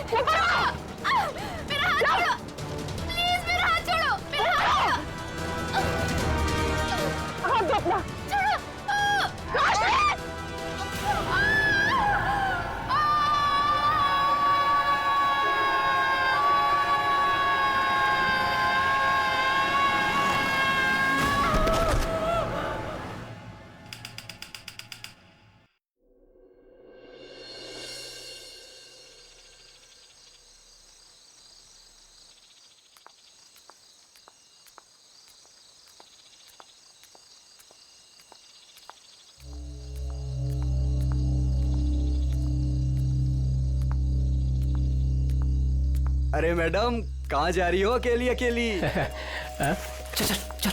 मेरा हाथ छोड़ो, प्लीज मेरा हाथ छोड़ो, मेरा हाथ दो अपना, छोड़ो। अरे मैडम, कहाँ जा रही हो अकेली अकेली? चल चल चल,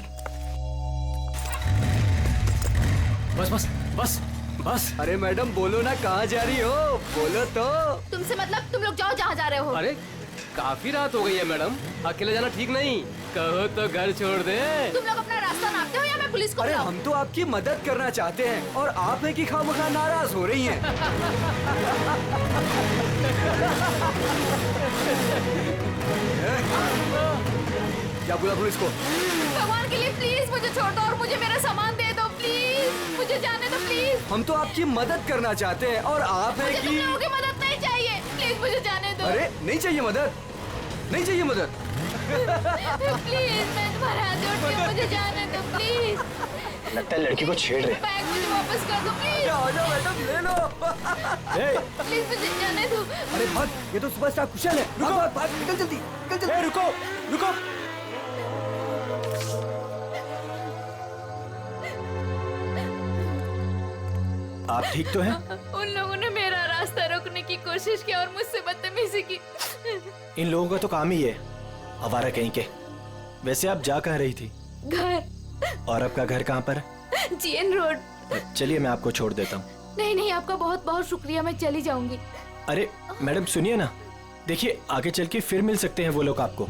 बस बस बस बस। अरे मैडम बोलो ना, कहाँ जा रही हो? बोलो तो। तुमसे मतलब तुम लोग जाओ जहाँ जा रहे हो। अरे काफी रात हो गई है मैडम, अकेले जाना ठीक नहीं, कहो तो घर छोड़ दे। तुम लोग अपना रास्ता नापते हो या मैं पुलिस को अरे बुलाऊं? हम तो आपकी मदद करना चाहते हैं और आप है कि खामखा नाराज हो रही हैं। क्या बोला पुलिस को? भगवान के लिए प्लीज मुझे छोड़ दो और मुझे मेरा सामान दे दो, प्लीज मुझे जाने दो प्लीज। हम तो आपकी मदद करना चाहते हैं और आप है मुझे तुम कि लोगों की मदद नहीं चाहिए, प्लीज मुझे जाने दो। अरे नहीं चाहिए मदद, नहीं चाहिए मदद। प्लीज मैं तुम्हारे हाथ जोड़ती हूँ, मुझे जाने दो प्लीज। लगता है लड़की को छेड़ रहे। बैग मुझे वापस कर दो प्लीज, आ जाओ मैडम, ले लो। प्लीज मुझे जाने दो। अरे भाग, ये तो सुपरस्टार कुशल है। भाग भाग भाग, निकल जल्दी, निकल जल्दी। रुको रुको। आप ठीक तो हैं? उन लोगों ने मेरा रास्ता रोकने की कोशिश की और मुझसे बदतमीजी की। इन लोगों का तो काम ही है, आवारा कहीं के। वैसे आप जा कहाँ रही थी? घर। और आपका घर कहाँ पर है? GN road. चलिए मैं आपको छोड़ देता हूँ। नहीं नहीं, आपका बहुत बहुत शुक्रिया, मैं चली जाऊंगी। अरे मैडम सुनिए ना, देखिए आगे चल के फिर मिल सकते हैं वो लोग आपको।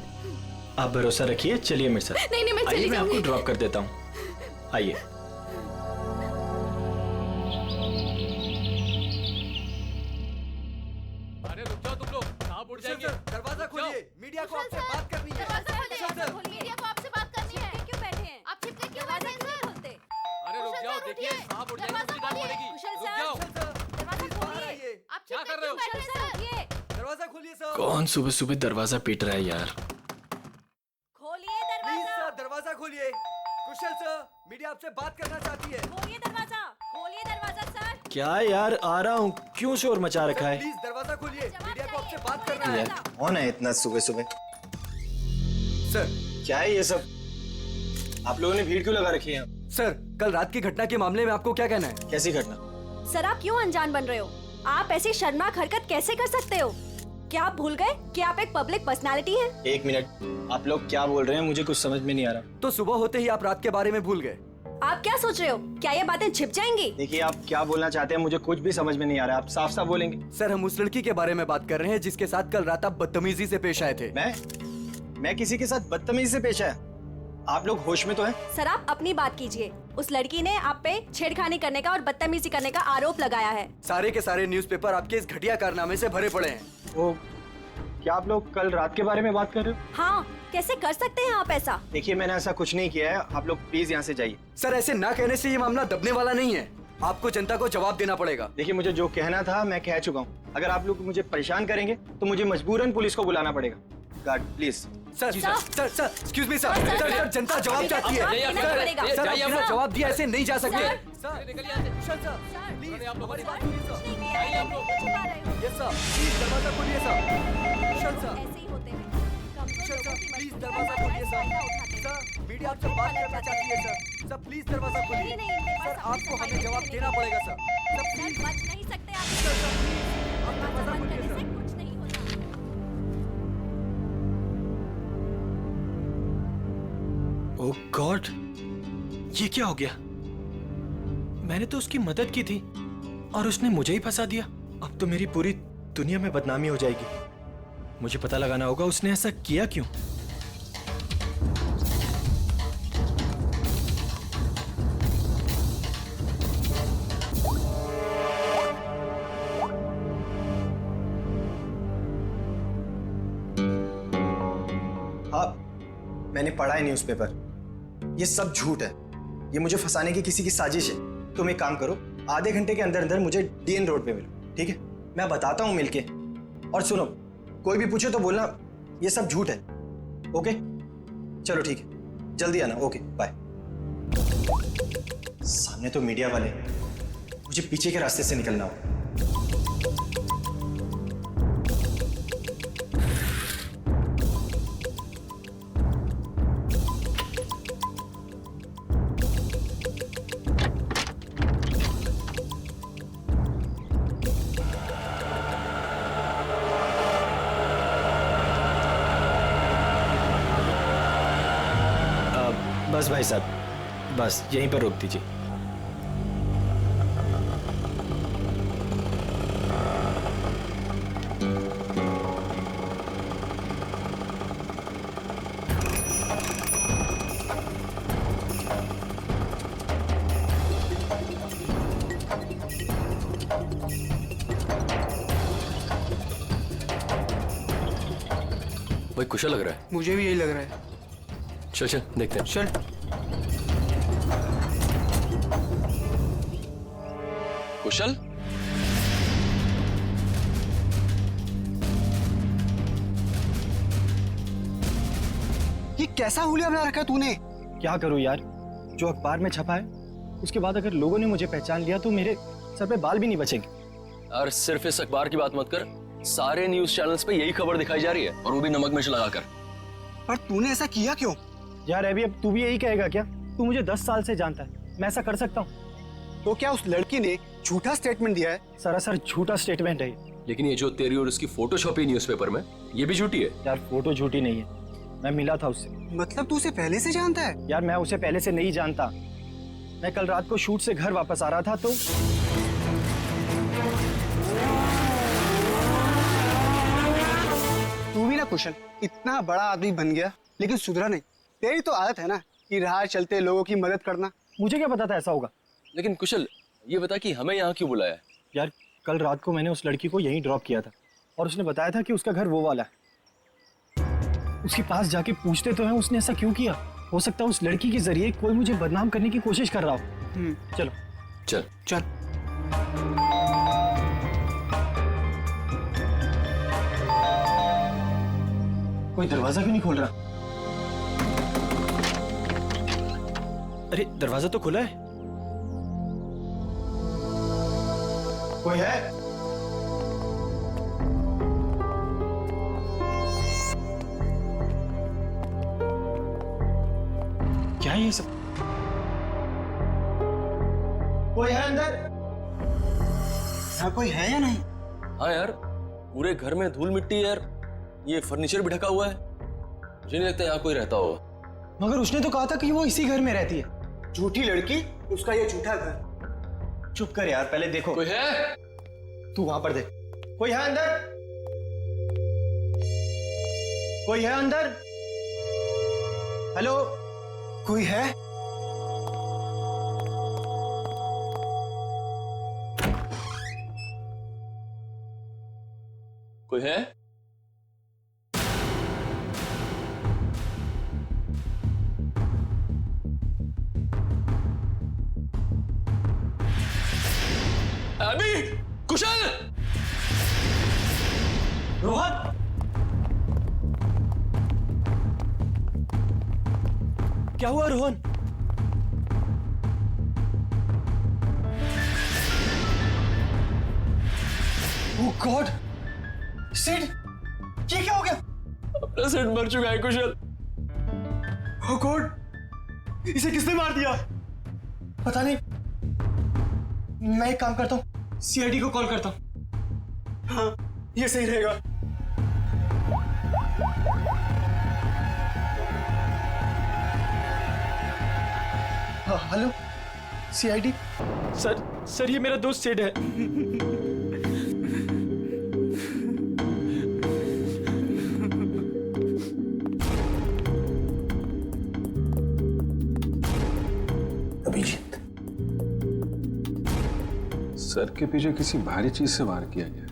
आप भरोसा रखिए, चलिए मेरे साथ। नहीं नहीं, मैं आइए चली मैं आपको जाऊंगी। ड्रॉप कर देता हूँ, आइए। अरे रुक जाओ तुम लोग, कहाँ उड़ जाएंगे? दरवाजा खोलिए, मीडिया को आपसे बात करनी है। दरवाजा खोलिए, मीडिया को आपसे बात करनी है। क्यों बैठे हैं? आप छिपके क्यों बैठे हैं सर? अरे रुक जाओ, देखिए कहाँ उड़ जाएंगे, मुझे डांट पड़ेगी। रुक जाओ, आप क्या छिपके कर रहे हो? क्यों बैठे हैं सर? दरवाजा खोलिए सर। कौन सुबह सुबह दरवाजा पीट रहा है यार? खोलिए प्लीज सर, दरवाजा खोलिए। कुशल सर, मीडिया आपसे बात करना चाहती है। खोलिए दरवाजा सर। क्या यार, आ रहा हूँ, क्यों शोर मचा रखा है? प्लीज दरवाजा खोलिए, मीडिया को आपसे बात करना है। यार कौन है इतना सुबह सुबह? सर, क्या है ये सब? आप लोगों ने भीड़ क्यों लगा रखी है? सर कल रात की घटना के मामले में आपको क्या कहना है? कैसी घटना? सर आप क्यों अनजान बन रहे हो? आप ऐसी शर्मनाक हरकत कैसे कर सकते हो? क्या आप भूल गए कि आप एक पब्लिक पर्सनालिटी हैं? एक मिनट, आप लोग क्या बोल रहे हैं? मुझे कुछ समझ में नहीं आ रहा। तो सुबह होते ही आप रात के बारे में भूल गए। आप क्या सोच रहे हो? क्या ये बातें छिप जाएंगी? देखिए आप क्या बोलना चाहते हैं, मुझे कुछ भी समझ में नहीं आ रहा। आप साफ साफ बोलेंगे। सर हम उस लड़की के बारे में बात कर रहे हैं जिसके साथ कल रात आप बदतमीजी से पेश आए थे। मैं किसी के साथ बदतमीजी से पेश आया? आप लोग होश में तो हैं? सर आप अपनी बात कीजिए। उस लड़की ने आप पे छेड़खानी करने का और बदतमीजी करने का आरोप लगाया है। सारे के सारे न्यूज़पेपर आपके इस घटिया कारनामे से भरे पड़े हैं। वो क्या आप लोग कल रात के बारे में बात कर रहे हो? हाँ, कैसे कर सकते हैं आप ऐसा? देखिए मैंने ऐसा कुछ नहीं किया है, आप लोग प्लीज यहाँ से जाइए। सर ऐसे ना कहने से ये मामला दबने वाला नहीं है, आपको जनता को जवाब देना पड़ेगा। देखिए मुझे जो कहना था मैं कह चुका हूँ। अगर आप लोग मुझे परेशान करेंगे तो मुझे मजबूरन पुलिस को बुलाना पड़ेगा। Guard please. Sir excuse me sir, sir जनता जवाब चाहती है। सर आपने जवाब दिया, ऐसे नहीं जा सकते। सर निकलिए यहाँ से। कुशल सर, उन्होंने प्लीज आप लोगों हमारी को बात सुनिए सर। आइए आप लोग। यस सर, प्लीज दरवाजा खोलिए सर। कुशल सर, ऐसे ही होते हैं। कुशल सर, प्लीज दरवाजा खोलिए सर। सर मीडिया आपसे बात करना चाहती है सर। सर प्लीज दरवाजा खोलिए। सर आपको हमें जवाब देना पड़ेगा सर। सर प्लीज बच नहीं सकते आप। सर प्लीज आप दरवाजा बंद खोलिए करने से सर। कुछ नहीं होता। ओह गॉड, ये क्या हो गया? मैंने तो उसकी मदद की थी और उसने मुझे ही फंसा दिया। अब तो मेरी पूरी दुनिया में बदनामी हो जाएगी। मुझे पता लगाना होगा उसने ऐसा किया क्यों। हाँ, मैंने पढ़ा है न्यूज़पेपर। ये सब झूठ है। ये मुझे फंसाने की किसी की साजिश है। तुम एक काम करो, आधे घंटे के अंदर अंदर मुझे डीएन रोड पे मिलो, ठीक है? मैं बताता हूँ मिलके। और सुनो, कोई भी पूछे तो बोलना ये सब झूठ है। ओके, चलो ठीक है, जल्दी आना। Okay, bye. सामने तो मीडिया वाले, मुझे पीछे के रास्ते से निकलना होगा। बस भाई साहब, बस यहीं पर रोक दीजिए। भाई कुशल लग रहा है। मुझे भी यही लग रहा है। चल चल देखते हैं। चल। कुशल, ये कैसा हुलिया बना रखा है तूने? क्या करूं यार, जो अखबार में छपा है उसके बाद अगर लोगों ने मुझे पहचान लिया तो मेरे सर पे बाल भी नहीं बचेंगे। यार सिर्फ इस अखबार की बात मत कर, सारे न्यूज चैनल्स पे यही खबर दिखाई जा रही है, और वो भी नमक मिर्च लगाकर। पर तूने ऐसा किया क्यों? यार अभी अब तू भी यही कहेगा क्या? तू मुझे 10 साल से जानता है, मैं ऐसा कर सकता हूँ? तो क्या उस लड़की ने झूठा स्टेटमेंट दिया है? सरासर झूठा स्टेटमेंट है ये। लेकिन ये जो तेरी और उसकी फोटो छपी न्यूज़पेपर में, ये भी झूठी है। यार फोटो झूठी नहीं है, मैं मिला था उससे। मतलब तू उसे पहले से जानता है? यार मैं उसे पहले से नहीं जानता। मैं कल रात को शूट से घर वापस आ रहा था तो तू भी ना कुशल, इतना बड़ा आदमी बन गया लेकिन सुधरा नहीं। तेरी तो आदत है ना कि राह चलते लोगों की मदद करना। मुझे क्या पता था ऐसा होगा। लेकिन कुशल, ये बता कि हमें यहाँ क्यों बुलाया है? यार कल रात को मैंने उस लड़की को यहीं ड्रॉप किया था और उसने बताया था कि उसका घर वो वाला है। उसके पास जाके पूछते तो हैं उसने ऐसा क्यों किया। हो सकता है उस लड़की के जरिए कोई मुझे बदनाम करने की कोशिश कर रहा हो। चलो चल चल। कोई दरवाजा क्यों नहीं खोल रहा? अरे दरवाजा तो खुला है। कोई है? क्या है ये सब? कोई है अंदर? यहाँ कोई है या नहीं? हाँ यार, पूरे घर में धूल मिट्टी है यार, ये फर्नीचर भी ढका हुआ है। मुझे नहीं लगता यहाँ कोई रहता होगा। मगर उसने तो कहा था कि वो इसी घर में रहती है। झूठी लड़की, उसका ये झूठा घर। चुप कर यार, पहले देखो। कोई है? तू वहां पर देख। कोई है अंदर? कोई है अंदर? हेलो, कोई है? कोई है? अभी कुशल, रोहन, क्या हुआ रोहन? ओह गॉड, सिड, ये क्या हो गया? अपना सेट मर चुका है कुशल। ओह गॉड, इसे किसने मार दिया? पता नहीं। मैं एक काम करता हूँ, सीआईडी को कॉल करता हूँ। हाँ, ये सही रहेगा। हाँ, हेलो सीआईडी। सर ये मेरा दोस्त सिड है। अभिजीत, सर के पीछे किसी भारी चीज से वार किया गया।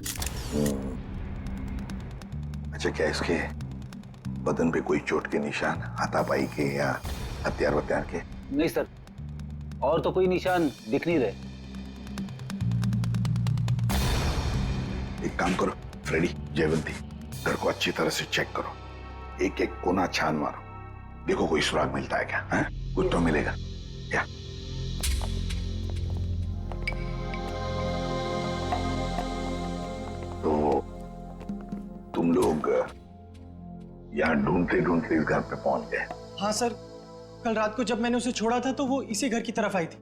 अच्छा, क्या इसके बदन पे कोई चोट के निशान, हाथापाई के या हथियार वत्यार के? नहीं सर, और तो कोई निशान दिख नहीं रहे। एक काम करो फ्रेडी, जयवंती, घर को अच्छी तरह से चेक करो, एक एक कोना छान मारो, देखो कोई सुराग मिलता है क्या? है? कुछ तो मिलेगा क्या? तो तुम लोग यहाँ ढूंढते ढूंढते इस घर पे पहुंच गए? हाँ सर, कल रात को जब मैंने उसे छोड़ा था तो वो इसी घर की तरफ आई थी।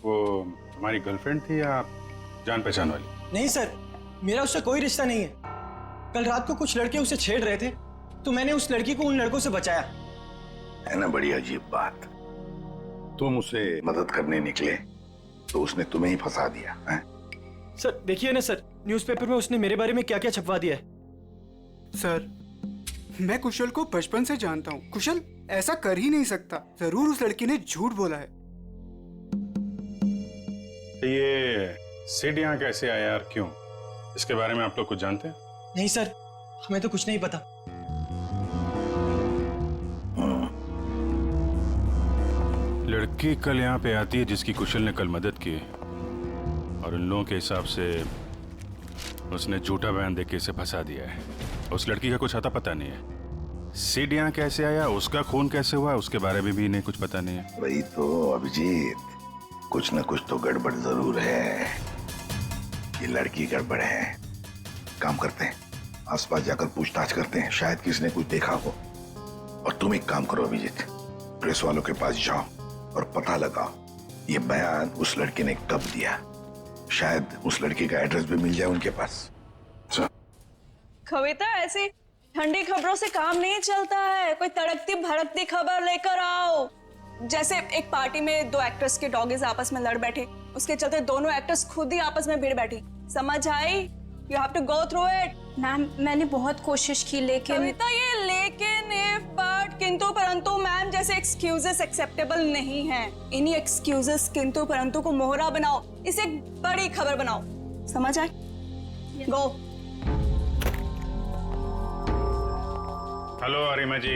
वो तुम्हारी गर्लफ्रेंड थी या जान पहचान वाली? नहीं सर, मेरा उससे कोई रिश्ता नहीं है। कल रात को कुछ लड़के उसे छेड़ रहे थे तो मैंने उस लड़की को उन लड़कों से बचाया। है ना बड़ी अजीब बात, तुम उसे मदद करने निकले तो उसने तुम्हें ही फंसा दिया है? सर देखिए ना सर, न्यूज़पेपर में उसने मेरे बारे में क्या क्या छपवा दिया है। सर, मैं कुशल को बचपन से जानता हूँ। कुशल ऐसा कर ही नहीं सकता। जरूर उस लड़की ने झूठ बोला है। ये सिड यहाँ कैसे आया यार, क्यों? इसके बारे में आप लोग कुछ जानते हैं? नहीं सर, हमें तो कुछ नहीं पता। लड़की कल यहाँ पे आती है जिसकी कुशल ने कल मदद की, और उन लोगों के हिसाब से उसने झूठा बयान देके इसे फंसा दिया है। उस लड़की का कुछ अता पता नहीं है। सिड यहाँ कैसे आया, उसका खून कैसे हुआ, उसके बारे में भी इन्हें कुछ पता नहीं है। वही तो अभिजीत, कुछ न कुछ तो गड़बड़ जरूर है। ये लड़की गड़बड़ है। काम करते हैं, आसपास जाकर पूछताछ करते हैं, शायद किसने कुछ देखा हो। और तुम एक काम करो अभिजीत, प्रेस वालों के पास जाओ और पता लगाओ ये बयान उस लड़की ने कब दिया। शायद उस लड़की का एड्रेस भी मिल जाए उनके पास। कविता, ऐसी ठंडी खबरों से काम नहीं चलता है। कोई तड़कती भड़कती खबर लेकर आओ। जैसे एक पार्टी में दो एक्ट्रेस के डॉगीज आपस में लड़ बैठे, उसके चलते दोनों एक्ट्रेस खुद ही आपस में भिड़ बैठी। समझ आई? You have to go through it. Ma'am, मैंने बहुत कोशिश की लेकिन कविता, ये लेकिन, इफ, बट, किंतु परंतु मैम जैसे एक्सक्यूजेस एक्सेप्टेबल नहीं है। इन्हीं एक्सक्यूजेस किंतु परंतु को मोहरा बनाओ, इसे एक बड़ी खबर बनाओ। समझ आए? गो। हेलो अरिमा जी।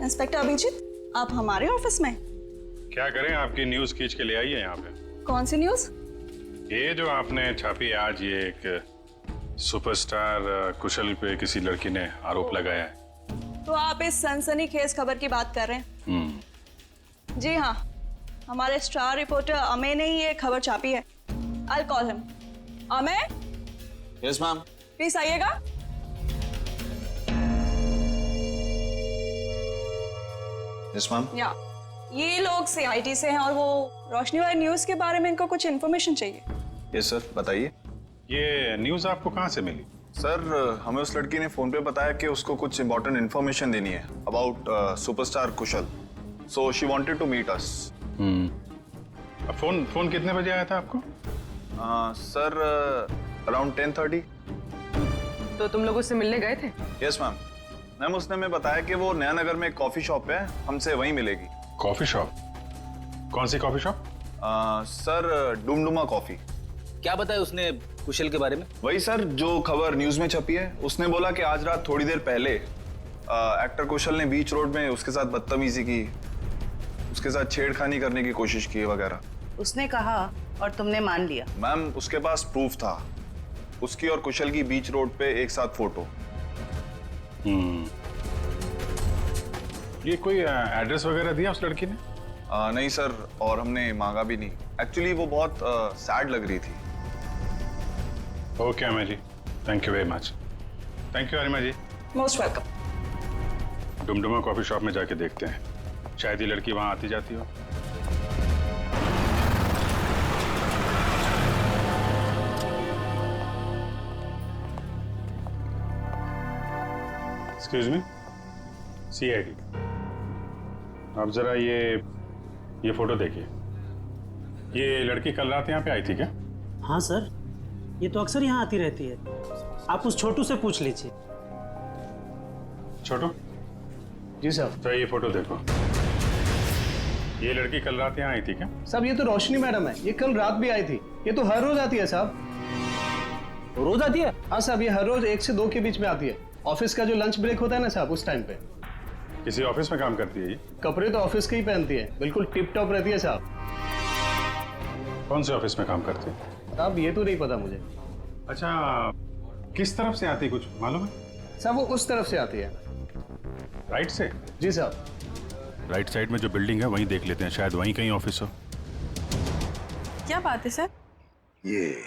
इंस्पेक्टर अभिजीत, आप हमारे ऑफिस में? क्या करें, आपकी न्यूज खींच के ले आई है यहाँ पे। कौन सी न्यूज? ये जो आपने छापी है आज, ये एक सुपरस्टार कुशल पे किसी लड़की ने आरोप लगाया है। तो आप इस सनसनीखेज खबर की बात कर रहे हैं? जी हाँ, हमारे स्टार रिपोर्टर अमेय ने ही ये खबर छापी है। I'll call him. Amey? Yes ma'am. Please आइएगा। Yes ma'am. या ये लोग CIT से हैं और वो रोशनी वाली न्यूज के बारे में इनको कुछ इन्फॉर्मेशन चाहिए। यस सर, बताइए। ये न्यूज आपको कहाँ से मिली? सर, हमें उस लड़की ने फोन पे बताया कि उसको कुछ इंपॉर्टेंट इन्फॉर्मेशन देनी है about superstar Kushal, so she wanted to meet us. Phone कितने बजे आया था आपको? Sir, around 10:30। तो तुम लोग उससे मिलने गए थे? Yes ma'am. मैम, उसने हमें बताया कि वो नया नगर में एक कॉफी शॉप है, हमसे वहीं मिलेगी। Coffee shop? कौन सी coffee shop? Sir, Dumduma coffee. क्या बताया उसने कुशल के बारे में? वही सर, जो खबर न्यूज में छपी है। उसने बोला कि आज रात थोड़ी देर पहले एक्टर कुशल ने बीच रोड में उसके साथ बदतमीजी की, उसके साथ छेड़खानी करने की कोशिश की वगैरह। उसने कहा और तुमने मान लिया? मैम, उसके पास प्रूफ था, उसकी और कुशल की बीच रोड पे एक साथ फोटो। ये कोई एड्रेस वगैरह दिया उस लड़की ने? नहीं सर, और हमने मांगा भी नहीं। एक्चुअली वो बहुत सैड लग रही थी। Okay Amey ji, thank you very much. Thank you Arima ji. Most welcome. Dumduma coffee shop में जाके देखते हैं, शायद ये लड़की वहां आती जाती हो। Excuse me, CID। आप जरा ये फोटो देखिए। ये लड़की कल रात यहाँ पे आई थी क्या? हाँ सर, ये तो अक्सर यहाँ आती रहती है। आप उस छोटू से पूछ लीजिए। छोटू? जी सर। तो ये फोटो देखो। ये लड़की कल रात यहाँ आई थी क्या? साहब, ये तो रोशनी मैडम है, ये कल रात भी आई थी। ये तो हर रोज आती है साहब। रोज आती है? हाँ साहब, ये हर रोज 1 से 2 के बीच में आती है। ऑफिस का जो लंच ब्रेक होता है ना साहब, उस टाइम पे। किसी ऑफिस में काम करती है ये? कपड़े तो ऑफिस के ही पहनती है, बिल्कुल टिप टॉप रहती है साहब। कौन से ऑफिस में काम करती है? साहब ये तो नहीं पता मुझे। अच्छा, किस तरफ से आती है कुछ मालूम है? साहब वो उस तरफ से आती है। राइट से? जी साहब। राइट साइड में जो बिल्डिंग है वहीं देख लेते हैं, शायद वहीं कहीं ऑफिस हो। क्या बात है सर? ये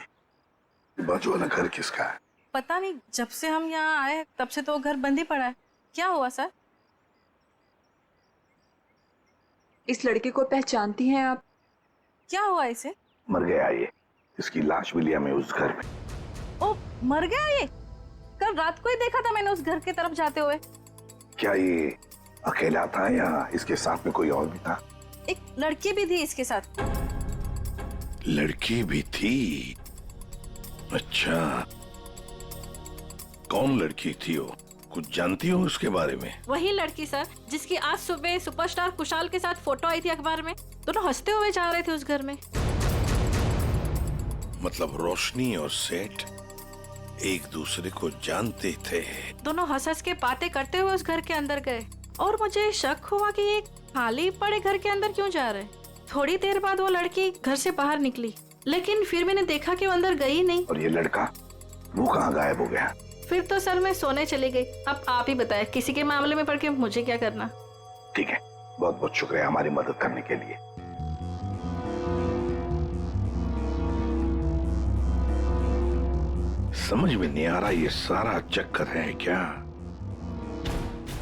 बाजू वाला घर किसका है? पता नहीं, जब से हम यहाँ आए तब से तो घर बंद ही पड़ा है। क्या हुआ सर? इस लड़के को पहचानती हैं आप? क्या हुआ इसे? मर गया ये, इसकी लाश मिली हमें उस घर में। ओ, मर गया ये? कल रात को ही देखा था मैंने उस घर की तरफ जाते हुए। क्या ये अकेला था या इसके साथ में कोई और भी था? एक लड़की भी थी इसके साथ। लड़की भी थी? अच्छा, कौन लड़की थी वो? कुछ जानती हो उसके बारे में? वही लड़की सर, जिसकी आज सुबह सुपरस्टार कुशाल के साथ फोटो आई थी अखबार में। दोनों हंसते हुए जा रहे थे उस घर में। मतलब रोशनी और सेठ एक दूसरे को जानते थे? दोनों हंस हंस के बातें करते हुए उस घर के अंदर गए और मुझे शक हुआ कि ये खाली पड़े घर के अंदर क्यों जा रहे। थोड़ी देर बाद वो लड़की घर से बाहर निकली, लेकिन फिर मैंने देखा कि वो अंदर गई नहीं। और ये लड़का, वो कहाँ गायब हो गया? फिर तो सर मैं सोने चली गई। अब आप ही बताएं, किसी के मामले में पड़ के मुझे क्या करना। ठीक है, बहुत बहुत शुक्रिया हमारी मदद करने के लिए। समझ में नहीं आ रहा ये सारा चक्कर है क्या?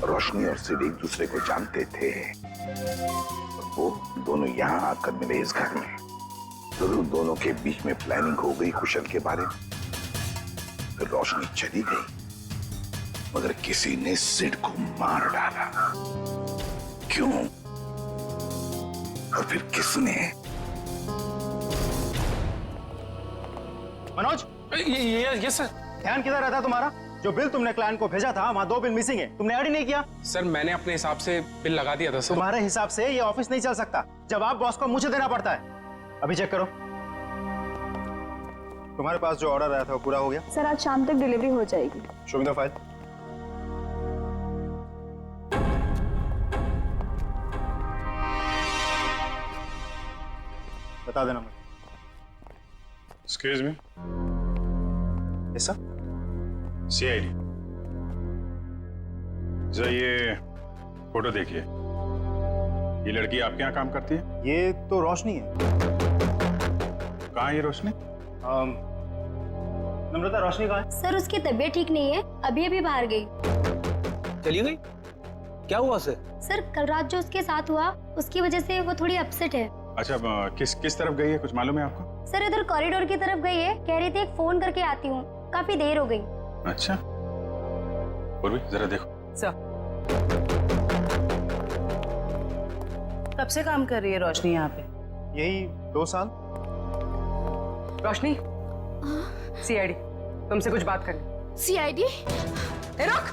रोशनी और सिड एक दूसरे को जानते थे, वो दोनों यहाँ आकर मिले इस घर में। जरूर दोनों के बीच में प्लानिंग हो गई कुशल के बारे में। फिर रोशनी चली गई, मगर किसी ने सिड को मार डाला। क्यों? और फिर किसने? मनोज, ये सर। ध्यान किधर रहता तुम्हारा? जो बिल तुमने क्लाइंट को भेजा था, वहाँ 2 बिल मिसिंग है। तुमने ऐड ही नहीं किया। सर मैंने अपने हिसाब से बिल लगा दिया था सर। तुम्हारे हिसाब से ये ऑफिस नहीं चल सकता। जवाब बॉस को मुझे देना पड़ता है। अभी चेक करो, तुम्हारे पास जो ऑर्डर आया था वो पूरा हो गया? सर आज शाम तक डिलीवरी हो जाएगी। Show me the file. बता देना मुझे। Excuse me. Yes sir. CID, जरा ये फोटो देखिए। ये लड़की आपके यहाँ काम करती है? ये तो रोशनी है। कहाँ है ये रोशनी? नम्रता, रोशनी कहाँ है? सर उसकी तबीयत ठीक नहीं है, अभी अभी बाहर गई। चली गई? क्या हुआ सर? सर कल रात जो उसके साथ हुआ, उसकी वजह से वो थोड़ी अपसेट है। अच्छा, किस तरफ गई है, कुछ मालूम है आपको? सर इधर कॉरिडोर की तरफ गई है, कह रही थी एक फोन करके आती हूँ। काफी देर हो गई। अच्छा, और भी जरा देखो। सर, कब से काम कर रही है रोशनी यहाँ पे? यही 2 साल। रोशनी, CID, तुमसे कुछ बात करनी। CID? रुक!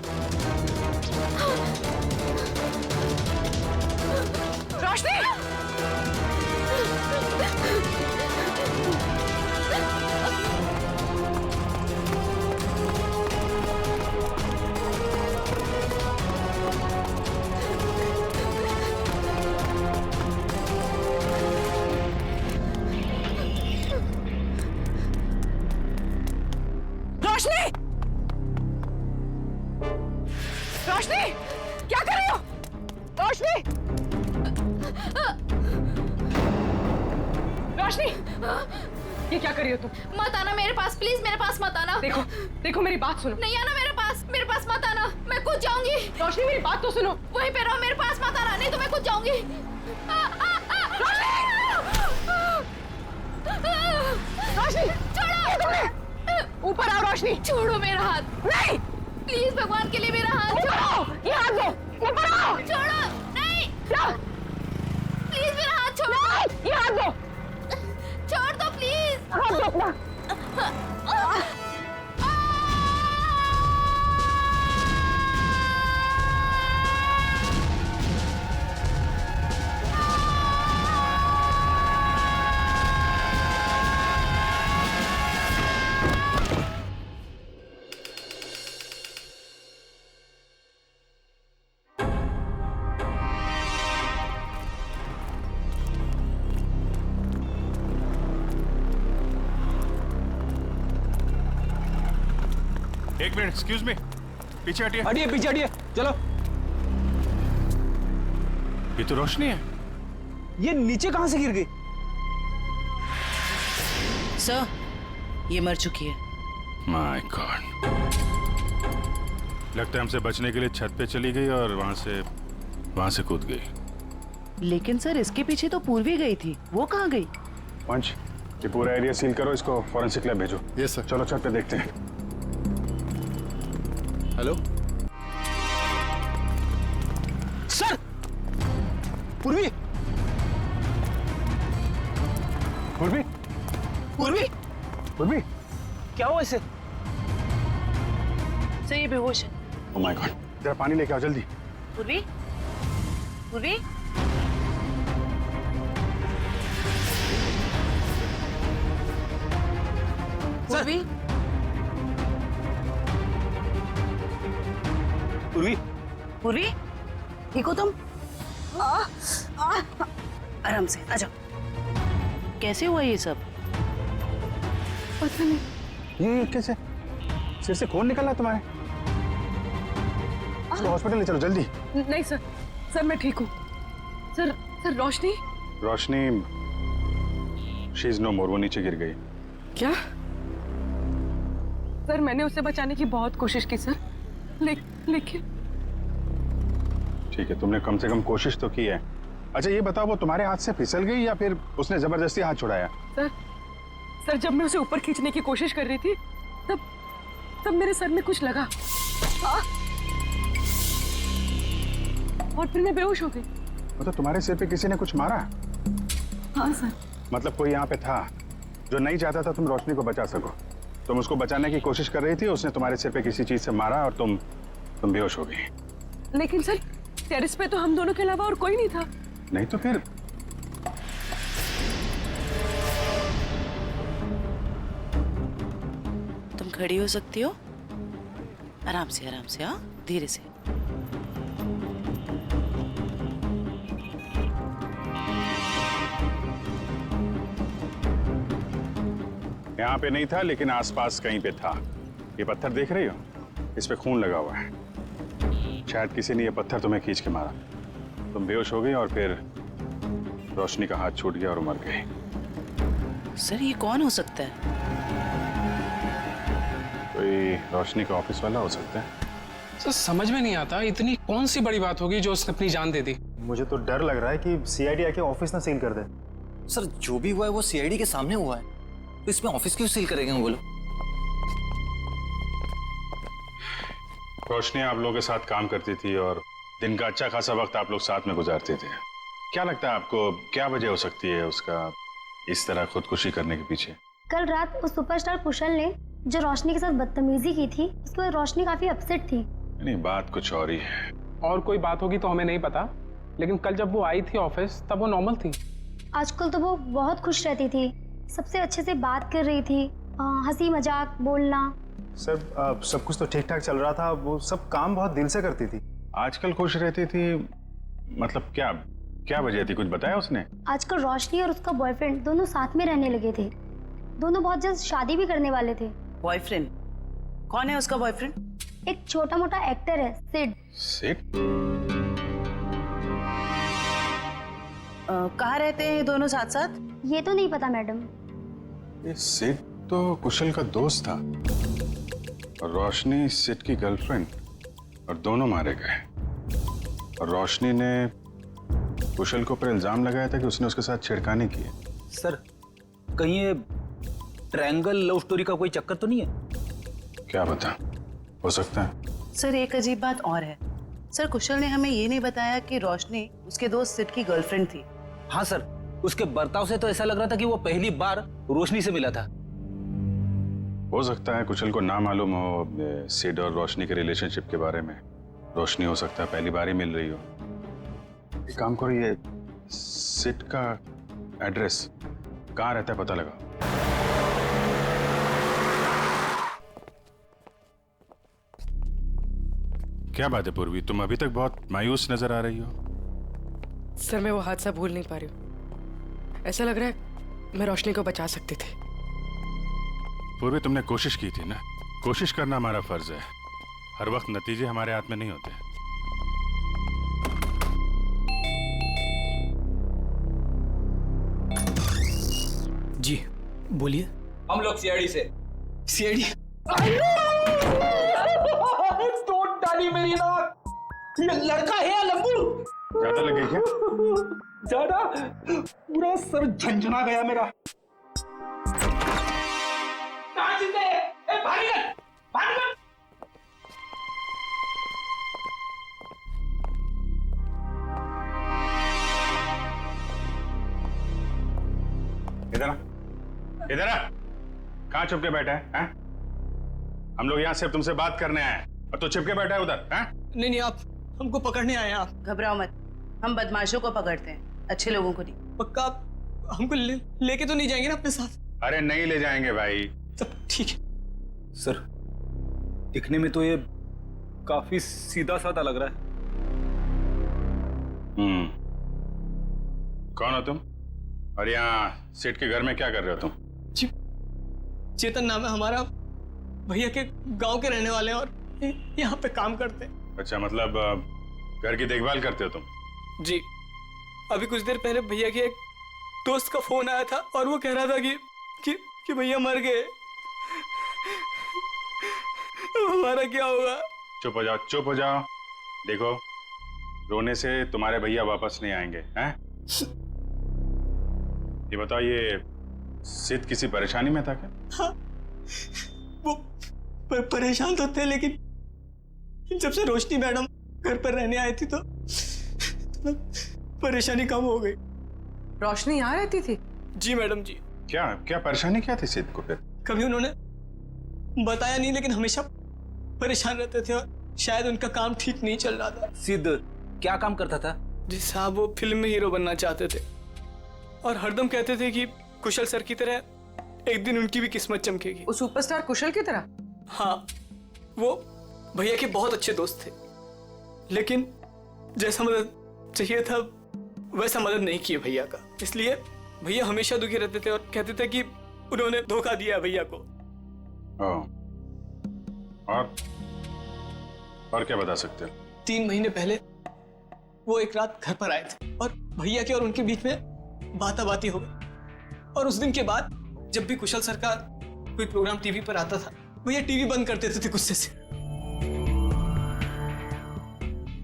रोशनी! रोशनी! रोशनी! क्या कर रही हो? रोशनी! रोशनी! ये क्या कर रही हो तुम? मत आना मेरे पास, प्लीज मेरे पास मत आना। देखो, देखो मेरी बात सुनो। नहीं आना मेरे पास मत आना। मैं कूद जाऊंगी। रोशनी मेरी बात तो सुनो। वहीं पे रहो, मेरे पास मत आना, नहीं तो मैं कूद जाऊंगी। रोशनी! छोड़ो! ऊपर आओ रोशनी! छोड़ो मेरा हाथ। नहीं! प्लीज भगवान के लिए मेरा हाथ छोड़ो। ये हाथ दो! ऊपर आओ! छोड़ो! नहीं! प्लीज मेरा हाथ छोड़ो। ये हाथ दो! छोड़ दो प्लीज। हाथ दो अपना। एक मिनट, एक्सक्यूज मी, पीछे हटिए। हटिए, पीछे हटिए, चलो। ये तो रोशनी है। ये नीचे कहां से गिर गई? सर, ये मर चुकी है। माय गॉड, लगता है हमसे बचने के लिए छत पे चली गई और वहां से कूद गई। लेकिन सर, इसके पीछे तो पूर्वी गई थी, वो कहाँ गई? पंच, ये पूरा एरिया सील करो, इसको फॉरेंसिक लैब भेजो। Yes sir. चलो छत पे देखते हैं। हेलो सर, पूर्वी, पूर्वी, पूर्वी, पूर्वी, क्या हुआ इसे? सर, ये बेहोश है। ओह माय गॉड, जरा पानी लेके आओ जल्दी। पूर्वी, पूर्वी, पूर्वी, पूर्वी, पूर्वी, ठीक हो तुम? आराम से आ जाओ। कैसे हुआ ये सब? पता नहीं। ये कैसे? सिर से खून निकल रहा है तुम्हारे? इसको हॉस्पिटल ले चलो जल्दी। नहीं सर, सर मैं ठीक हूँ। Sir Roshni? Roshni, she is no more, वो नीचे गिर गई। क्या? सर मैंने उसे बचाने की बहुत कोशिश की सर, लेकिन ठीक है, तुमने कम से कम कोशिश तो की है। अच्छा ये बताओ, वो तुम्हारे हाथ से फिसल गई या फिर उसने जबरदस्ती हाथ छुड़ाया? सर जब मैं उसे ऊपर खींचने की कोशिश कर रही थी तब मेरे सर में कुछ लगा और फिर मैं बेहोश हो गई। तो तुम्हारे सिर पे किसी ने कुछ मारा? हाँ सर। मतलब कोई यहाँ पे था जो नहीं चाहता था तुम रोशनी को बचा सको। तुम उसको बचाने की कोशिश कर रही थी, उसने तुम्हारे सिर पे किसी चीज से मारा और तुम बेहोश हो गई। लेकिन सर टेरेस पे तो हम दोनों के अलावा और कोई नहीं था। नहीं तो फिर? तुम खड़ी हो सकती हो? आराम से, हाँ, धीरे से। यहाँ पे नहीं था, लेकिन आसपास कहीं पे था। ये पत्थर देख रही हो? इस पे खून लगा हुआ है। शायद किसी ने ये पत्थर तुम्हें खींच के मारा। तुम बेहोश हो गई और फिर रोशनी का हाथ छूट गया और मर गई। सर ये कौन हो सकता है? कोई रोशनी का ऑफिस वाला हो सकता है। सर समझ में नहीं आता, इतनी कौन सी बड़ी बात होगी जो उसने अपनी जान दे दी। मुझे तो डर लग रहा है कि सीआईडी आके ऑफिस ना सील कर दे। सर जो भी हुआ है वो सीआईडी के सामने हुआ है, तो इसमें ऑफिस क्यों सील करेंगे वो लोग? रोशनी आप लोगों के साथ काम करती थी और दिन का अच्छा खासा वक्त आप लोग साथ में गुजारते थे। क्या लगता है आपको, क्या वजह हो सकती है उसका इस तरह खुदकुशी करने के पीछे? कल रात उस सुपरस्टार कुशल ने जो रोशनी के साथ बदतमीजी की थी, उसके बाद रोशनी काफी अपसेट थी। नहीं, बात कुछ और ही है। और कोई बात होगी तो हमें नहीं पता, लेकिन कल जब वो आई थी ऑफिस तब वो नॉर्मल थी। आजकल तो वो बहुत खुश रहती थी, सबसे अच्छे से बात कर रही थी, हंसी मजाक बोलना। सर सब कुछ तो ठीक ठाक चल रहा था, वो सब काम बहुत दिल से करती थी। आजकल खुश रहती थी मतलब क्या वजह थी, कुछ बताया उसने? आजकल रोशनी और उसका बॉयफ्रेंड दोनों साथ में रहने लगे थे। दोनों बहुत जल्द शादी भी करने वाले थे। बॉयफ्रेंड? कौन है उसका बॉयफ्रेंड? एक छोटा मोटा एक्टर है, सिड। सिड? कहाँ रहते हैं दोनों साथ साथ? ये तो नहीं पता मैडम। ये सिड तो कुशल का दोस्त था और रोशनी सिड की गर्लफ्रेंड, और दोनों मारे गए। और रोशनी ने कुशल को पर इल्जाम लगाया था कि उसने उसके साथ छेड़खानी की है। सर कहीं ये ट्रायंगल लव स्टोरी का कोई चक्कर तो नहीं है? क्या बता, हो सकता है। सर एक अजीब बात और है। सर कुशल ने हमें ये नहीं बताया कि रोशनी उसके दोस्त सिड की गर्लफ्रेंड थी। हाँ सर, उसके बर्ताव से तो ऐसा लग रहा था कि वो पहली बार रोशनी से मिला था। हो सकता है कुशल को ना मालूम हो सिड और रोशनी के रिलेशनशिप के बारे में। रोशनी हो सकता है पहली बार ही मिल रही हो। एक काम करो, ये सिड का एड्रेस कहाँ रहता है पता लगा। क्या बात है पूर्वी, तुम अभी तक बहुत मायूस नजर आ रही हो। सर मैं वो हादसा भूल नहीं पा रही हूँ। ऐसा लग रहा है मैं रोशनी को बचा सकती थी। पूर्वी तुमने कोशिश की थी ना, कोशिश करना हमारा फर्ज है। हर वक्त नतीजे हमारे हाथ में नहीं होते। जी बोलिए। हम लोग सीआईडी से। सीआईडी? तोड़ डाली मेरी नाक। ये लड़का है या लंबू? ज्यादा लगे क्या? ज्यादा? पूरा सर झंझना गया मेरा। कहाँ जिंदे है? ए, बाहर निकल! बाहर निकल! इधर आ, इधर आ। कहाँ छुप के बैठा है? हम लोग यहाँ सिर्फ तुमसे बात करने आए हैं और तू छिप के बैठा है उधर? नहीं नहीं, आप हमको पकड़ने आए हैं। आप घबराओ मत, हम बदमाशों को पकड़ते हैं, अच्छे लोगों को नहीं। पक्का आप हमको लेके तो नहीं जाएंगे ना अपने साथ? अरे नहीं ले जाएंगे भाई। तब ठीक है। सर, दिखने में तो ये काफी सीधा साधा लग रहा है। कौन हो तुम? और यहाँ सेठ के घर में क्या कर रहे हो तुम? जी, चेतन नाम है हमारा, भैया के गांव के रहने वाले हैं और यहाँ पे काम करते हैं। अच्छा, मतलब घर की देखभाल करते हो तुम? जी, अभी कुछ देर पहले भैया के एक दोस्त का फोन आया था और वो कह रहा था कि भैया मर गए। हमारा क्या होगा? चुप हो जाओ, चुप हो जाओ। देखो, रोने से तुम्हारे भैया वापस नहीं आएंगे, हैं? ये बताओ, ये सिद्ध किसी परेशानी में था क्या? हाँ, वो परेशान तो थे, लेकिन जब से रोशनी मैडम घर पर रहने आई थी तो परेशानी कम हो गई। रोशनी यहाँ रहती थी? जी मैडम जी। क्या क्या परेशानी क्या थी सिद्ध को फिर? कभी उन्होंने बताया नहीं, लेकिन हमेशा परेशान रहते थे और शायद उनका काम ठीक नहीं चल रहा था। सिद्ध क्या काम करता था? जी साहब, वो फिल्म में हीरो बनना चाहते थे और हरदम कहते थे कि कुशल सर की तरह एक दिन उनकी भी किस्मत चमकेगी। वो सुपरस्टार कुशल की तरह? हाँ, वो भैया के बहुत अच्छे दोस्त थे, लेकिन जैसा मदद चाहिए था वैसा मदद नहीं किया भैया का। इसलिए भैया हमेशा दुखी रहते थे और कहते थे कि उन्होंने धोखा दिया भैया को। और क्या बता सकते हो? 3 महीने पहले वो एक रात घर पर आए थे और भैया के और उनके बीच में बाताबाती हो गई। और उस दिन के बाद जब भी कुशल सर का कोई प्रोग्राम टीवी पर आता था, भैया टीवी बंद कर देते थे गुस्से से।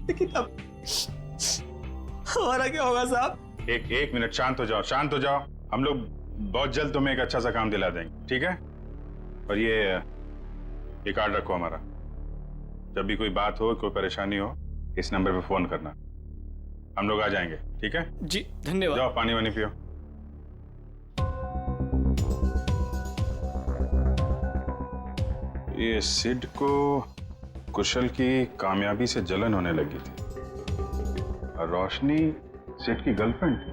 लेकिन अब हमारा क्या होगा साहब? एक मिनट, शांत हो जाओ, शांत हो जाओ। हम लोग बहुत जल्द तुम्हें एक अच्छा सा काम दिला देंगे, ठीक है? और ये कार्ड रखो हमारा। जब भी कोई बात हो, कोई परेशानी हो, इस नंबर पे फोन करना, हम लोग आ जाएंगे, ठीक है? जी धन्यवाद। जाओ पानी वानी पियो। ये सिड को कुशल की कामयाबी से जलन होने लगी थी और रोशनी सिड की गर्लफ्रेंड थी,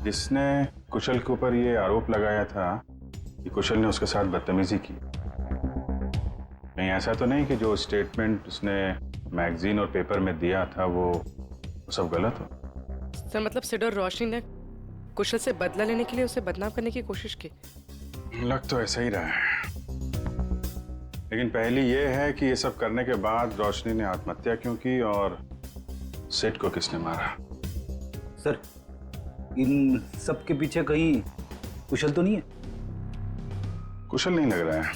जिसने कुशल के ऊपर ये आरोप लगाया था कि कुशल ने उसके साथ बदतमीजी की। नहीं, ऐसा तो नहीं कि जो स्टेटमेंट उसने मैगजीन और पेपर में दिया था वो सब गलत हो? सर, मतलब सिड और रोशनी ने कुशल से बदला लेने के लिए उसे बदनाम करने की कोशिश की? लग तो ऐसा ही रहा है, लेकिन पहली ये है कि ये सब करने के बाद रोशनी ने आत्महत्या क्यों की और सिड को किसने मारा? सर, इन सब के पीछे कहीं कुशल तो नहीं है? कुशल नहीं लग रहा है,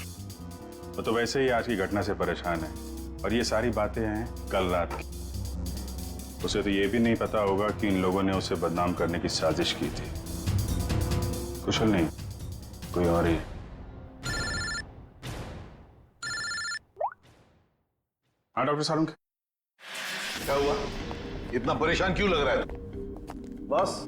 वो तो वैसे ही आज की घटना से परेशान है और ये सारी बातें हैं कल रात की। उसे तो ये भी नहीं पता होगा कि इन लोगों ने उसे बदनाम करने की साजिश की थी। कुशल नहीं, कोई और ही। हाँ डॉक्टर सारुंग, क्या हुआ? इतना परेशान क्यों लग रहा है? बॉस,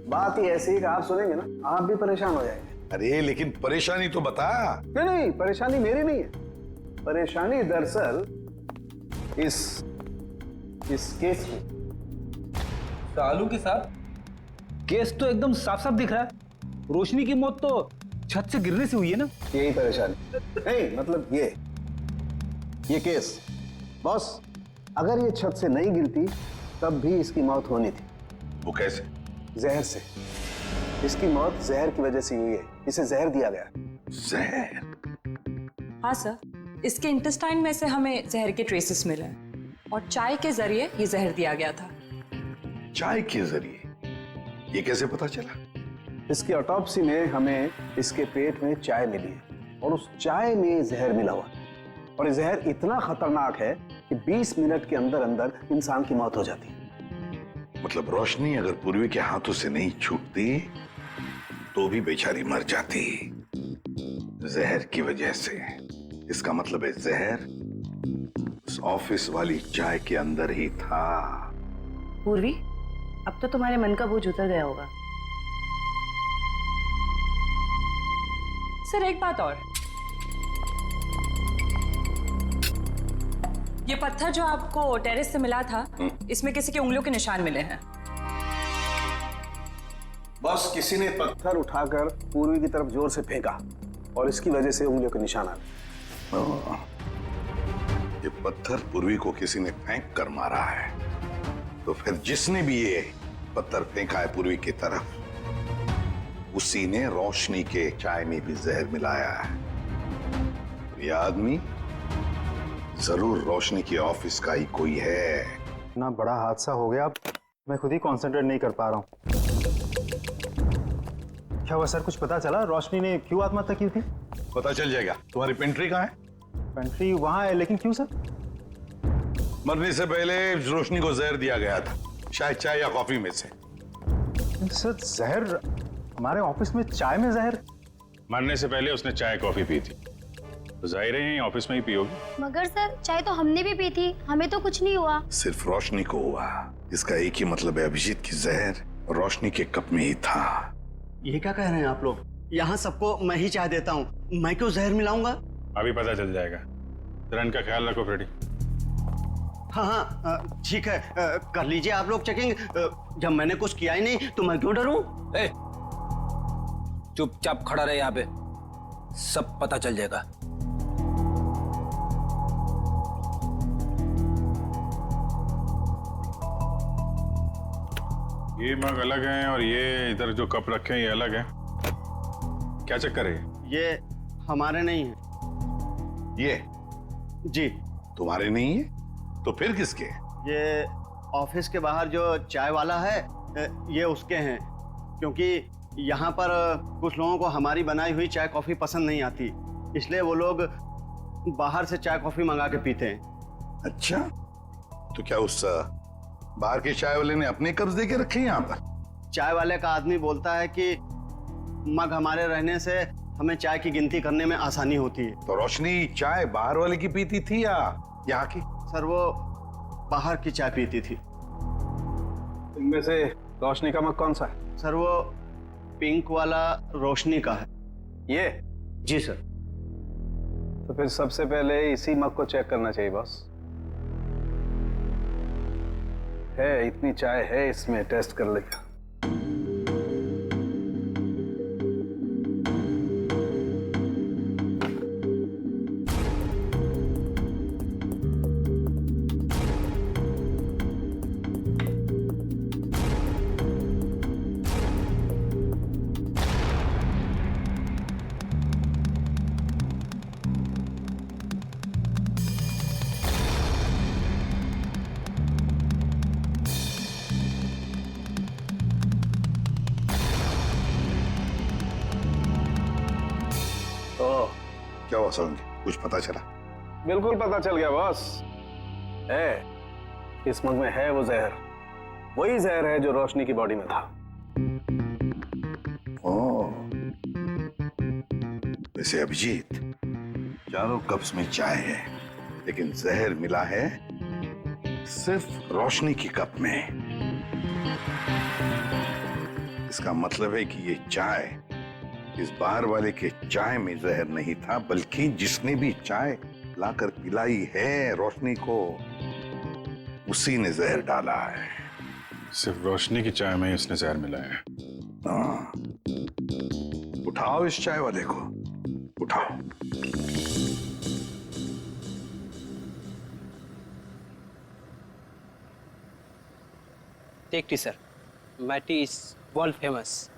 बात ही ऐसी है कि आप सुनेंगे ना आप भी परेशान हो जाएंगे। अरे लेकिन परेशानी तो बता। नहीं, परेशानी मेरी नहीं है। परेशानी दरअसल इस केस में। सालू के साथ केस तो एकदम साफ साफ दिख रहा है। रोशनी की मौत तो छत से गिरने से हुई है ना? यही परेशानी नहीं, मतलब ये केस बॉस, अगर ये छत से नहीं गिरती तब भी इसकी मौत होनी थी। वो कैसे? जहर से। इसकी मौत जहर की वजह से हुई है, इसे जहर दिया गया। जहर? हाँ सर, इसके इंटेस्टाइन में से हमें जहर के ट्रेसेस मिले हैं और चाय के जरिए ये जहर दिया गया था। चाय के जरिए? ये कैसे पता चला? इसकी ऑटोप्सी में हमें इसके पेट में चाय मिली है और उस चाय में जहर मिला हुआ है। और ये जहर इतना खतरनाक है कि 20 मिनट के अंदर अंदर इंसान की मौत हो जाती है। मतलब रोशनी अगर पूर्वी के हाथों से नहीं छूटती तो भी बेचारी मर जाती जहर की वजह से। इसका मतलब है जहर उस ऑफिस वाली चाय के अंदर ही था। पूर्वी, अब तो तुम्हारे मन का बोझ उतर गया होगा। सर एक बात और, ये पत्थर जो आपको टेरेस से मिला था, इसमें किसी की उंगलियों के निशान मिले हैं। बस किसी ने पत्थर उठाकर पूर्वी की तरफ जोर से फेंका और इसकी वजह से उंगलियों के निशान आ गए। ये पत्थर पूर्वी को किसी ने फेंक कर मारा है, तो फिर जिसने भी ये पत्थर फेंका है पूर्वी की तरफ, उसी ने रोशनी के चाय में भी जहर मिलाया है। ये आदमी जरूर रोशनी के ऑफिस का ही कोई है। इतना बड़ा हादसा हो गया, मैं खुद ही कंसंट्रेट नहीं कर पा रहा हूँ। क्या हुआ सर, कुछ पता चला? रोशनी ने क्यों आत्महत्या की थी? पता चल जाएगा। तुम्हारी पेंट्री कहाँ है? पेंट्री वहां है, लेकिन क्यों सर? मरने से पहले रोशनी को जहर दिया गया था, शायद चाय या कॉफी में से। सर जहर? हमारे ऑफिस में चाय में जहर? मरने से पहले उसने चाय कॉफी पी थी, तो जाहिर है ऑफिस में ही पी होगी। मगर सर चाय तो हमने भी पी थी, हमें तो कुछ नहीं हुआ। सिर्फ रोशनी को हुआ। इसका एक ही मतलब है, अभिजीत की जहर रोशनी के कप में ही था। ये क्या कह रहे हैं आप लोग? यहाँ सबको मैं ही चाय देता हूँ, मैं क्यों जहर मिलाऊंगा? अभी पता चल जाएगा। रन का ख्याल रखो फ्रेडी। हाँ हाँ ठीक है, कर लीजिए आप लोग चेकिंग। जब मैंने कुछ किया ही नहीं तो मैं क्यों डरूं? चुपचाप खड़ा रहे यहाँ पे, सब पता चल जाएगा। ये मग अलग हैं और ये इधर जो कप रखे हैं ये अलग हैं। क्या चक्कर है? ये हमारे नहीं है। ये जी तुम्हारे नहीं है तो फिर किसके? ये ऑफिस के बाहर जो चाय वाला है ये उसके हैं, क्योंकि यहाँ पर कुछ लोगों को हमारी बनाई हुई चाय कॉफी पसंद नहीं आती, इसलिए वो लोग बाहर से चाय कॉफी मंगा के पीते हैं। अच्छा, तो क्या उस बाहर के चाय वाले ने अपने कब्ज दे के रखे हैं यहाँ पर? चाय वाले का आदमी बोलता है कि मग हमारे रहने से हमें चाय की गिनती करने में आसानी होती है। तो रोशनी चाय बाहर वाले की पीती थी या यहाँ की? सर वो बाहर की चाय पीती थी। इनमें से रोशनी का मग कौन सा है? सर वो पिंक वाला रोशनी का है। ये? जी सर। तो फिर सबसे पहले इसी मग को चेक करना चाहिए बॉस। है इतनी चाय है इसमें, टेस्ट कर लेगा। क्या हुआ सरोज, कुछ पता चला? बिल्कुल पता चल गया बॉस। है इस मग में है वो जहर, वही जहर है जो रोशनी की बॉडी में था। वैसे अभिजीत, चारों कप्स में चाय है, लेकिन जहर मिला है सिर्फ रोशनी की कप में। इसका मतलब है कि ये चाय इस बाहर वाले के चाय में जहर नहीं था, बल्कि जिसने भी चाय लाकर पिलाई है रोशनी को, उसी ने जहर डाला है। सिर्फ रोशनी की चाय में इसने जहर मिलाया है। हाँ, उठाओ इस चाय वाले को, उठाओ। Take tea sir, my tea is world famous.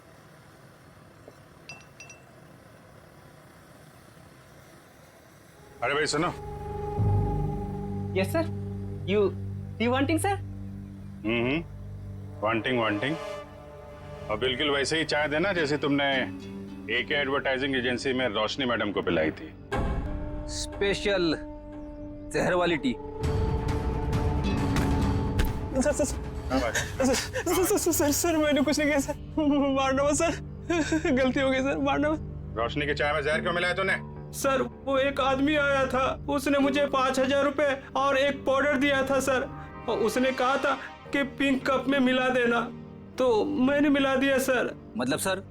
अरे भाई सुनो। Yes sir. You wanting sir? Wanting और बिल्कुल वैसे ही चाय देना जैसे तुमने एके एडवर्टाइजिंग एजेंसी में रोशनी मैडम को पिलाई थी। स्पेशल जहर वाली टी। सर मैंने कुछ नहीं किया सर, मारना मत सर, गलती हो गई सर, मारना मत। रोशनी की चाय में जहर क्यों मिलाया तूने? सर वो एक आदमी आया था, उसने मुझे 5,000 रुपए और एक पाउडर दिया था सर, और उसने कहा था कि पिंक कप में मिला देना, तो मैंने मिला दिया सर। मतलब सर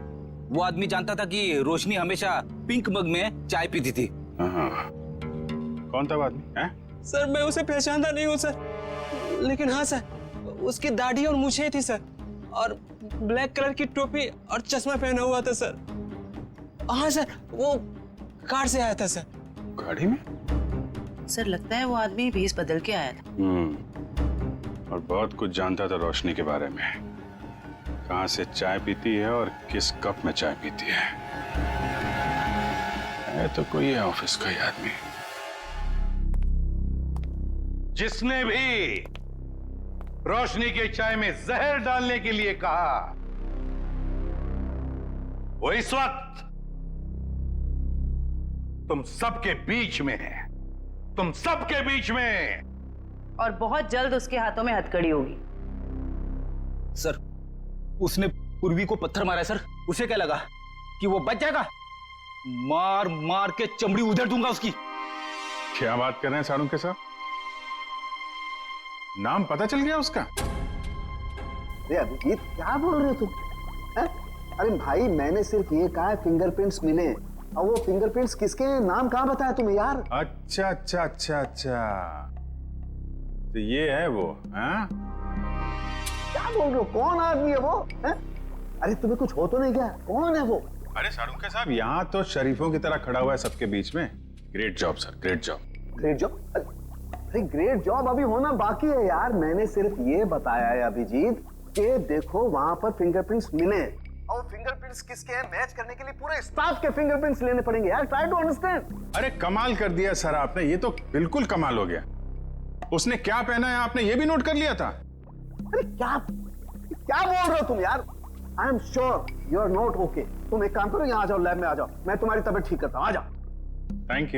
वो आदमी जानता था कि रोशनी हमेशा पिंक मग में चाय पीती थी? कौन था वो आदमी? सर मैं उसे पहचानता नहीं हूँ सर, लेकिन हाँ सर उसकी दाढ़ी और मूछें थी सर, और ब्लैक कलर की टोपी और चश्मा पहना हुआ था सर। हाँ सर वो कार से आया था सर। गाड़ी में? सर लगता है वो आदमी भेस बदल के आया था। और बहुत कुछ जानता था रोशनी के बारे में, कहाँ से चाय पीती है और किस कप में चाय पीती है तो कोई है ऑफिस का ही आदमी। जिसने भी रोशनी के चाय में जहर डालने के लिए कहा वो इस वक्त तुम सबके बीच में है, तुम सबके बीच में, और बहुत जल्द उसके हाथों में हथकड़ी होगी। सर उसने पूर्वी को पत्थर मारा है सर, उसे क्या लगा कि वो बच जाएगा? मार मार के चमड़ी उधेड़ दूंगा उसकी। क्या बात कर रहे हैं सारुण के साथ? नाम पता चल गया उसका? अरे अभिजीत क्या बोल रहे हो तुम? अरे भाई मैंने सिर्फ ये कहा फिंगरप्रिंट्स मिले, और वो फिंगरप्रिंट्स किसके हैं, नाम कहाँ बताया तुम्हें यार? अच्छा तो ये है वो? क्या बोल रहे हो? कौन आदमी है वो? अरे तुम्हें कुछ हो तो नहीं गया? कौन है वो? अरे सारुण साहब यहाँ तो शरीफों की तरह खड़ा हुआ है सबके बीच में। Great job sir, great job. Great job? अरे ग्रेट जॉब अभी होना बाकी है यार। मैंने सिर्फ ये बताया है अभिजीत कि देखो वहां पर फिंगरप्रिंट्स मिले, और फिंगरप्रिंट्स किसके हैं मैच करने के लिए पूरे स्टाफ के फिंगरप्रिंट्स लेने पड़ेंगे यार। Try to understand. अरे कमाल कर दिया सर आपने, ये तो बिल्कुल कमाल हो गया। उसने क्या पहना है आपने ये भी नोट कर लिया था? अरे क्या बोल रहे हो तुम यार? I am sure you are not okay. तुम एक काम करो, यहाँ आ जाओ, लैब में आ जाओ, मैं तुम्हारी तबीयत ठीक करता हूँ। आ जाओ। थैंक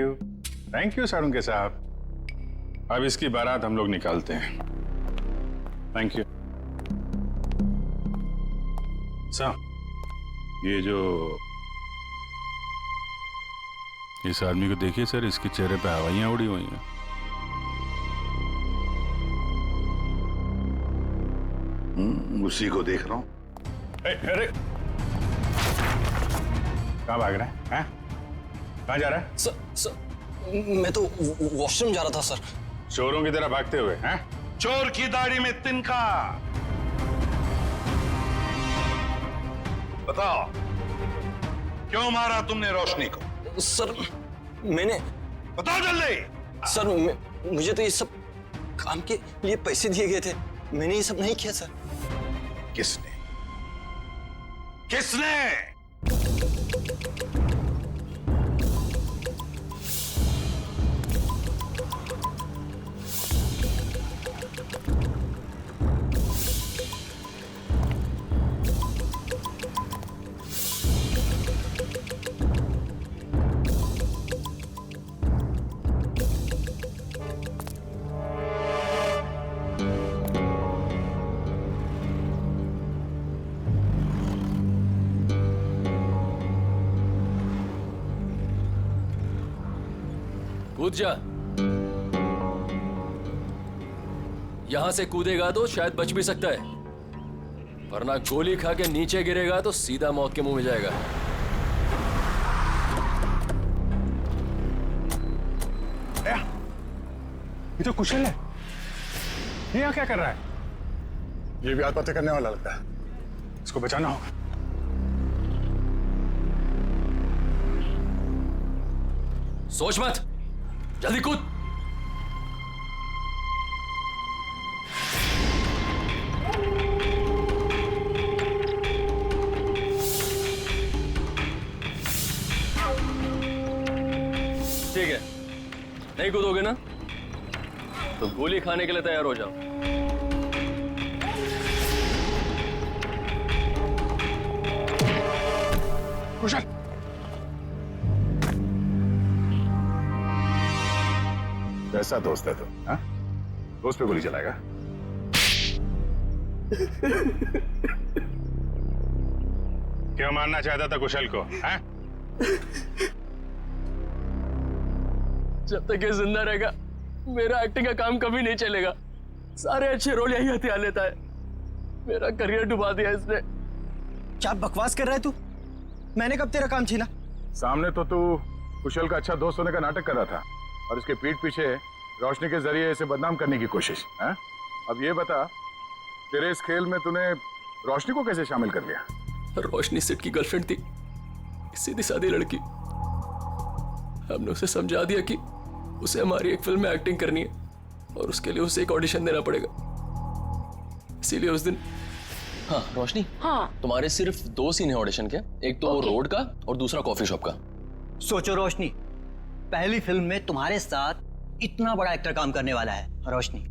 यू सारुण के साहब। अब इसकी बारात हम लोग निकालते हैं। Thank you sir. ये जो इस आदमी को देखिए सर, इसके चेहरे पे हवाइयां उड़ी हुई हैं। उसी को देख रहा हूं। अरे कहाँ भाग रहा है? कहाँ जा रहा है? सर मैं तो वॉशरूम जा रहा था सर। चोरों की तरह भागते हुए? चोर की दाढ़ी में तिनका। बताओ क्यों मारा तुमने रोशनी को? सर मैंने। बताओ जल्दी। सर मुझे तो ये सब काम के लिए पैसे दिए गए थे, मैंने ये सब नहीं किया सर। किसने? कूद जा। यहां से कूदेगा तो शायद बच भी सकता है, वरना गोली खा के नीचे गिरेगा तो सीधा मौत के मुंह में जाएगा। ये तो कुशल है, ये यहाँ क्या कर रहा है? ये भी आत्महत्या करने वाला लगता है, इसको बचाना होगा। सोच मत, जल्दी कूद। ठीक है, नहीं कूदोगे ना तो गोली खाने के लिए तैयार हो जाओ। कुशल, कैसा दोस्त है तू? हाँ? दोस्त पे गोली चलाएगा? क्यों मारना चाहता था कुशल को? हाँ? जब तक ये जिंदा रहेगा मेरा एक्टिंग का काम कभी नहीं चलेगा। सारे अच्छे रोल यही हथियार लेता है। मेरा करियर डुबा दिया इसने। क्या बकवास कर रहा है तू? मैंने कब तेरा काम छीना? सामने तो तू कुशल का अच्छा दोस्त होने का नाटक कर रहा था और इसके पीठ पीछे रोशनी के जरिए इसे बदनाम करने की कोशिश। हाँ? अब ये बता, तेरे इस खेल में तूने रोशनी को कैसे शामिल कर लिया? रोशनी सिट की गर्लफ्रेंड थी, सीधी सादी लड़की। हमने उसे समझा दिया कि उसे हमारी एक फिल्म में एक्टिंग करनी है और उसके लिए उसे एक ऑडिशन देना पड़ेगा। इसीलिए उस दिन। हाँ रोशनी, हाँ तुम्हारे सिर्फ 2 सीन है ऑडिशन के, एक तो रोड का और दूसरा कॉफी शॉप का। सोचो रोशनी, पहली फिल्म में तुम्हारे साथ इतना बड़ा एक्टर काम करने वाला है। रोशनी,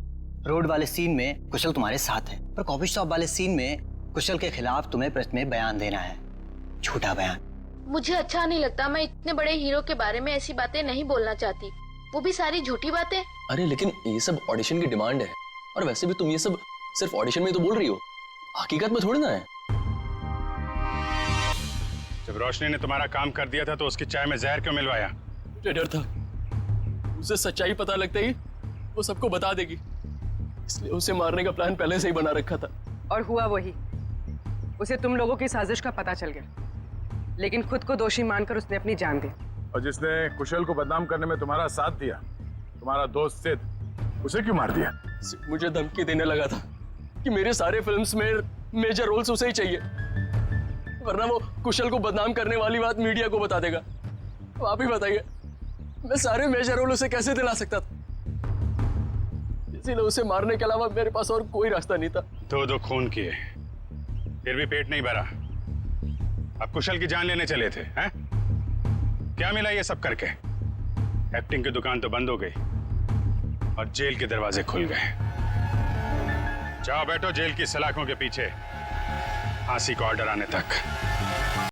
रोड वाले सीन में कुशल तुम्हारे साथ है, पर कॉफी शॉप वाले सीन में कुशल के खिलाफ तुम्हें प्रेस में बयान देना है, झूठा बयान। मुझे अच्छा नहीं लगता। मैं इतने बड़े हीरो के बारे में ऐसी बातें नहीं बोलना चाहती, वो भी सारी झूठी बातें। अरे लेकिन ये सब ऑडिशन की डिमांड है, और वैसे भी तुम ये सब सिर्फ ऑडिशन में तो बोल रही हो, हकीकत में थोड़ी ना है। जब रोशनी ने तुम्हारा काम कर दिया था तो उसकी चाय में जहर क्यों मिलवाया? मुझे डर था उसे सच्चाई पता लगते ही वो सबको बता देगी, इसलिए उसे मारने का प्लान पहले से ही बना रखा था। और हुआ वही, उसे तुम लोगों की साजिश का पता चल गया, लेकिन खुद को दोषी मानकर उसने अपनी जान दी। और जिसने कुशल को बदनाम करने में तुम्हारा साथ दिया, तुम्हारा दोस्त सिद्ध, उसे क्यों मार दिया? मुझे धमकी देने लगा था कि मेरे सारे फिल्म्स में मेजर रोल्स उसे ही चाहिए, वरना वो कुशल को बदनाम करने वाली बात मीडिया को बता देगा। तो आप ही बताइए, मैं सारे मेजर रोल उसे कैसे दिला सकता था? इसीलिए उसे मारने के अलावा मेरे पास और कोई रास्ता नहीं था। 2 खून किए, फिर भी पेट नहीं भरा। अब कुशल की जान लेने चले थे, हैं? क्या मिला ये सब करके? एक्टिंग की दुकान तो बंद हो गई और जेल के दरवाजे खुल गए। जाओ बैठो जेल की सलाखों के पीछे, फांसी का ऑर्डर आने तक।